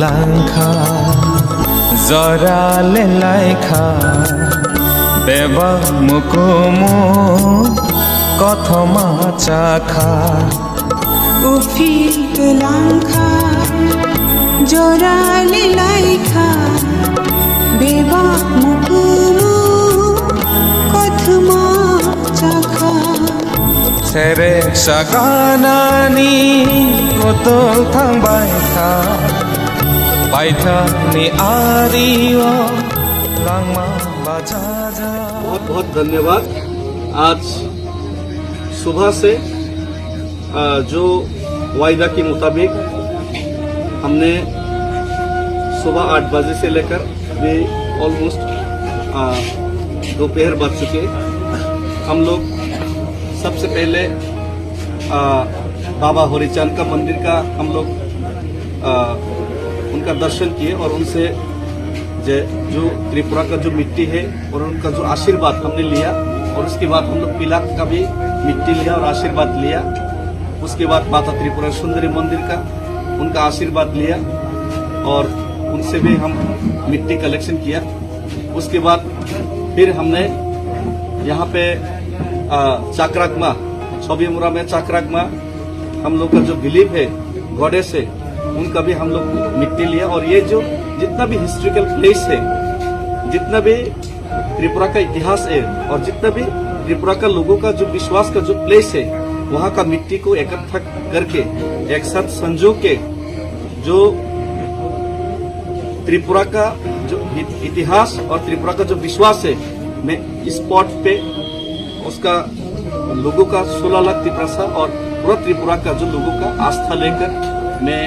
লাংখা জরালে লাইখা দেবা মুকুমু কথমা চাখা উফিক লাংখা জরালে লাইখা বেবা মুকুমু কথমা চাখা সেরে সাগানানি কতল থাংবাইথা বাইথা নি आरियो लांगमा बाजा। बहुत बहुत धन्यवाद। आज सुबह से जो वायदा के मुताबिक हमने सुबह 8 बजे से लेकर भी ऑलमोस्ट दोपहर बज चुके। हम लोग सबसे पहले बाबा हरिचंद का मंदिर का हम लोग उनका दर्शन किए और उनसे जो त्रिपुरा का जो मिट्टी है और उनका जो आशीर्वाद हमने लिया और उसके बाद हम लोग पिलाक का भी मिट्टी लिया और आशीर्वाद लिया। उसके बाद माता त्रिपुरा सुंदरी मंदिर का उनका आशीर्वाद लिया और उनसे भी हम मिट्टी कलेक्शन किया। उसके बाद फिर हमने यहाँ पे चाकरागमा छबीमुरा में चाकरागमा हम लोग का जो बिलीव है गॉडेस है उनका भी हम लोग मिट्टी लिया। और ये जो जितना भी हिस्ट्रिकल प्लेस है, जितना भी त्रिपुरा का इतिहास है और जितना भी त्रिपुरा का लोगों का जो विश्वास का जो प्लेस है वहाँ का मिट्टी को इकट्ठा करके एक साथ संजो के जो त्रिपुरा का जो इतिहास और त्रिपुरा का जो विश्वास है मैं इस स्पॉट पे उसका लोगों का 16 लाख त्रिपुरा और पूरा त्रिपुरा का जो लोगों का आस्था लेकर मैं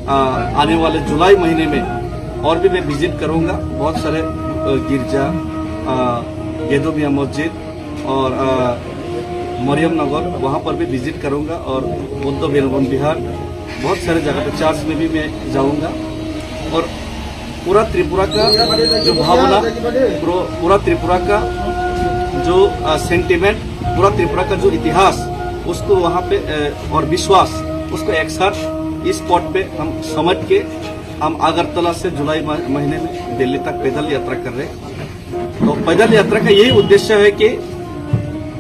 आने वाले जुलाई महीने में और भी मैं विजिट करूंगा। बहुत सारे गिरजा, गेदोमिया मस्जिद और मरियम नगर वहाँ पर भी विजिट करूंगा और बुद्ध विहार बहुत सारे जगह पे चर्च में भी मैं जाऊंगा। और पूरा त्रिपुरा का जो भावना, पूरा त्रिपुरा का जो सेंटिमेंट, पूरा त्रिपुरा का जो इतिहास उसको वहाँ पे और विश्वास उसको एक साथ इस स्पॉट पे हम समझ के हम अगरतला से जुलाई महीने में दिल्ली तक पैदल यात्रा कर रहे हैं। तो पैदल यात्रा का यही उद्देश्य है कि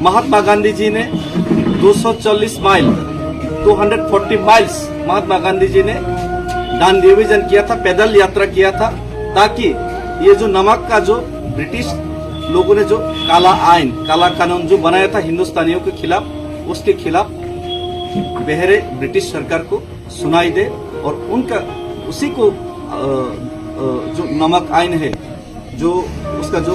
महात्मा गांधी जी ने 240 माइल 240 माइल्स महात्मा गांधी जी ने दान डिवीजन किया था, पैदल यात्रा किया था, ताकि ये जो नमक का जो ब्रिटिश लोगों ने जो काला आइन, काला कानून जो बनाया था हिंदुस्तानियों के खिलाफ, उसके खिलाफ बहरे ब्रिटिश सरकार को सुनाई दे और उनका उसी को जो नमक आइन है जो उसका जो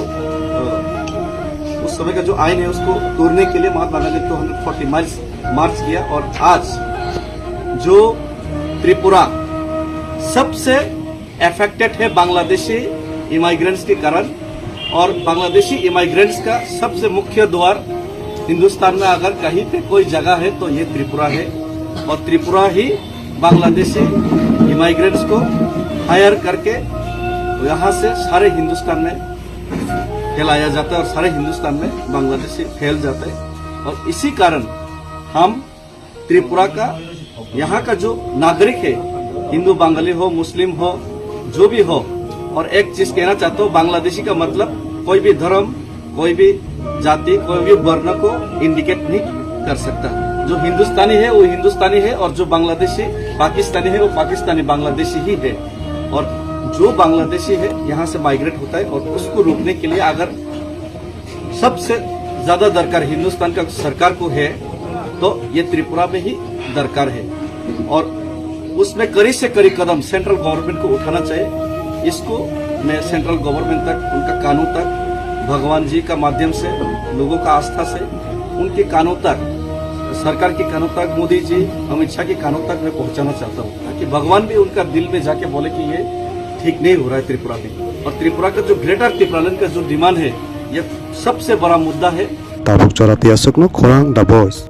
उस समय का जो आइन है उसको तोड़ने के लिए महात्मा गांधी 240 माइल्स मार्च किया। और आज जो त्रिपुरा सबसे अफेक्टेड है बांग्लादेशी इमाइग्रेंट्स के कारण और बांग्लादेशी इमाइग्रेंट्स का सबसे मुख्य द्वार हिंदुस्तान में अगर कहीं पे कोई जगह है तो ये त्रिपुरा है। और त्रिपुरा ही बांग्लादेशी इमाइग्रेंट्स को हायर करके यहाँ से सारे हिंदुस्तान में फैलाया जाता है और सारे हिंदुस्तान में बांग्लादेशी फैल जाता है। और इसी कारण हम त्रिपुरा का यहाँ का जो नागरिक है, हिंदू बांगाली हो, मुस्लिम हो, जो भी हो, और एक चीज कहना चाहता हूँ, बांग्लादेशी का मतलब कोई भी धर्म, कोई भी जाति, कोई भी वर्ण को इंडिकेट नहीं कर सकता। जो हिंदुस्तानी है वो हिंदुस्तानी है और जो बांग्लादेशी पाकिस्तानी है वो पाकिस्तानी बांग्लादेशी ही है। और जो बांग्लादेशी है यहाँ से माइग्रेट होता है और उसको रोकने के लिए अगर सबसे ज्यादा दरकार हिंदुस्तान का सरकार को है तो ये त्रिपुरा में ही दरकार है। और उसमें कड़ी से कड़ी कदम सेंट्रल गवर्नमेंट को उठाना चाहिए। इसको मैं सेंट्रल गवर्नमेंट तक, उनका कानून तक, भगवान जी का माध्यम से, लोगों का आस्था से उनके कानून तक, सरकार के कानून तक, मोदी जी, अमित शाह के कानून तक मैं पहुंचाना चाहता हूँ ताकि भगवान भी उनका दिल में जाके बोले कि ये ठीक नहीं हो रहा है त्रिपुरा में। और त्रिपुरा का जो ग्रेटर त्रिपुरालैंड का जो डिमांड है ये सबसे बड़ा मुद्दा है। ताबुक चराती असोक नो खोरांग द वॉइस।